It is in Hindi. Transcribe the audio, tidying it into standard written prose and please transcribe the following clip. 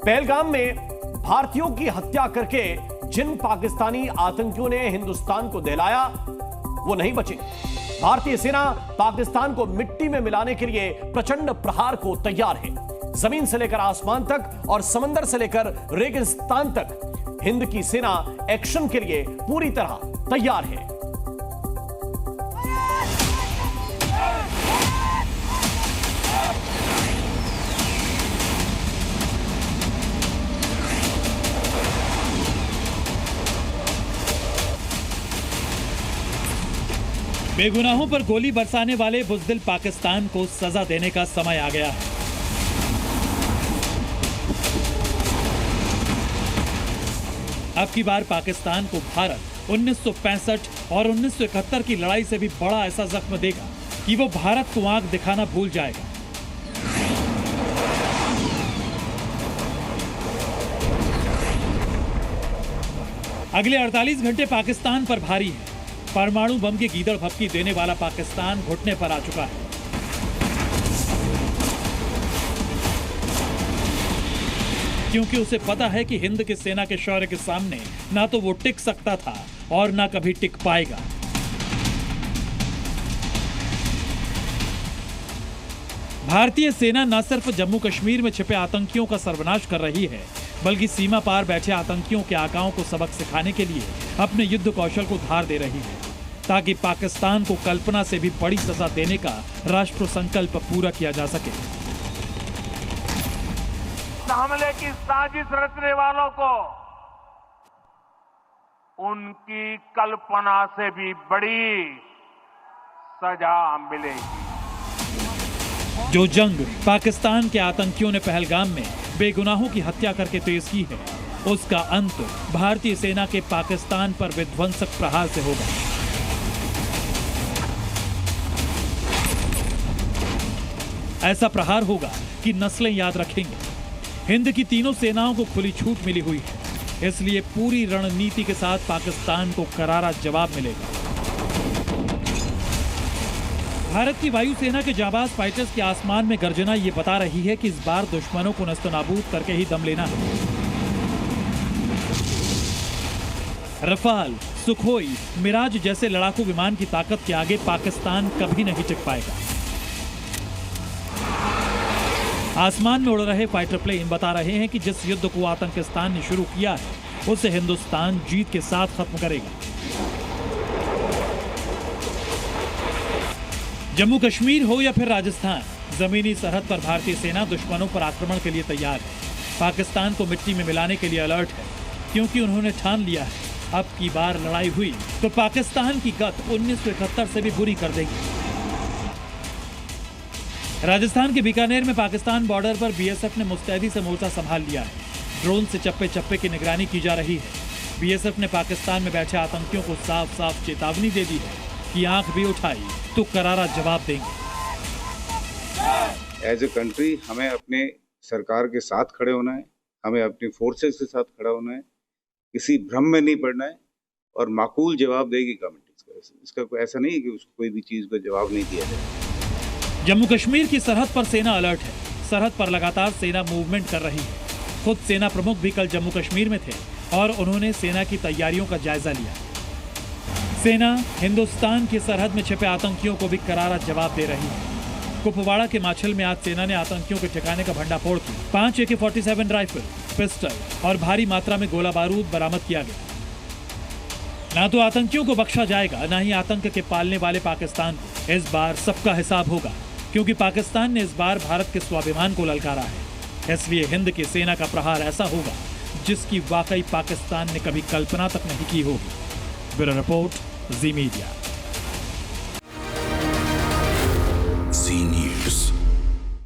पहलगाम में भारतीयों की हत्या करके जिन पाकिस्तानी आतंकियों ने हिंदुस्तान को दहलाया वो नहीं बचे। भारतीय सेना पाकिस्तान को मिट्टी में मिलाने के लिए प्रचंड प्रहार को तैयार है। जमीन से लेकर आसमान तक और समंदर से लेकर रेगिस्तान तक हिंद की सेना एक्शन के लिए पूरी तरह तैयार है। बेगुनाहों पर गोली बरसाने वाले बुज़दिल पाकिस्तान को सजा देने का समय आ गया है। अब की बार पाकिस्तान को भारत 1965 और 1971 की लड़ाई से भी बड़ा ऐसा जख्म देगा कि वो भारत को आंख दिखाना भूल जाएगा। अगले 48 घंटे पाकिस्तान पर भारी है। परमाणु बम की गीदड़ भपकी देने वाला पाकिस्तान घुटने पर आ चुका है। क्योंकि उसे पता है कि हिंद की सेना के शौर्य के सामने ना तो वो टिक सकता था और ना कभी टिक पाएगा। भारतीय सेना न सिर्फ जम्मू कश्मीर में छिपे आतंकियों का सर्वनाश कर रही है, बल्कि सीमा पार बैठे आतंकियों के आकाओं को सबक सिखाने के लिए अपने युद्ध कौशल को धार दे रही है, ताकि पाकिस्तान को कल्पना से भी बड़ी सजा देने का राष्ट्र संकल्प पूरा किया जा सके। हमले की साजिश रचने वालों को उनकी कल्पना से भी बड़ी सजा मिलेगी। जो जंग पाकिस्तान के आतंकियों ने पहलगाम में बेगुनाहों की हत्या करके तेज की है, उसका अंत भारतीय सेना के पाकिस्तान पर विध्वंसक प्रहार से होगा। ऐसा प्रहार होगा कि नस्लें याद रखेंगे। हिंद की तीनों सेनाओं को खुली छूट मिली हुई है, इसलिए पूरी रणनीति के साथ पाकिस्तान को करारा जवाब मिलेगा। भारत की वायुसेना के जाबाज फाइटर्स के आसमान में गर्जना ये बता रही है कि इस बार दुश्मनों को नस्तनाबूद करके ही दम लेना है। रफाल, सुखोई, मिराज जैसे लड़ाकू विमान की ताकत के आगे पाकिस्तान कभी नहीं टिक पाएगा। आसमान में उड़ रहे फाइटर प्लेन बता रहे हैं कि जिस युद्ध को आतंकिस्तान ने शुरू किया है, उसे हिंदुस्तान जीत के साथ खत्म करेगा। जम्मू कश्मीर हो या फिर राजस्थान, जमीनी सरहद पर भारतीय सेना दुश्मनों पर आक्रमण के लिए तैयार है। पाकिस्तान को मिट्टी में मिलाने के लिए अलर्ट है, क्योंकि उन्होंने ठान लिया है अब की बार लड़ाई हुई तो पाकिस्तान की गत 1971 से भी बुरी कर देगी। राजस्थान के बीकानेर में पाकिस्तान बॉर्डर पर बीएसएफ ने मुस्तैदी से मोर्चा संभाल लिया है। ड्रोन से चप्पे चप्पे की निगरानी की जा रही है। बीएसएफ ने पाकिस्तान में बैठे आतंकियों को साफ साफ चेतावनी दे दी है कि आंख भी उठाई तो करारा जवाब देंगे। एज ए कंट्री हमें अपने सरकार के साथ खड़े होना है, हमें अपनी फोर्सेस के साथ खड़ा होना है, किसी भ्रम में नहीं पड़ना है और माकूल जवाब देगी गवर्नमेंट। इसका कोई ऐसा नहीं है कि उसको कोई भी चीज का जवाब नहीं दिया जाए। जम्मू कश्मीर की सरहद पर सेना अलर्ट है। सरहद पर लगातार सेना मूवमेंट कर रही है। खुद सेना प्रमुख भी कल जम्मू कश्मीर में थे और उन्होंने सेना की तैयारियों का जायजा लिया। सेना हिंदुस्तान की सरहद में छिपे आतंकियों को भी करारा जवाब दे रही है। कुपवाड़ा के माछल में आज सेना ने आतंकियों के ठिकाने का भंडाफोड़ किया। 5 AK-47 राइफल, पिस्टल और भारी मात्रा में गोला बारूद बरामद किया गया। ना तो आतंकियों को बख्शा जाएगा, ना ही आतंक के पालने वाले पाकिस्तान को। इस बार सबका हिसाब होगा, क्योंकि पाकिस्तान ने इस बार भारत के स्वाभिमान को ललकारा है। इसलिए हिंद की सेना का प्रहार ऐसा होगा जिसकी वाकई पाकिस्तान ने कभी कल्पना तक नहीं की होगी। ब्यूरो रिपोर्ट, जी मीडिया।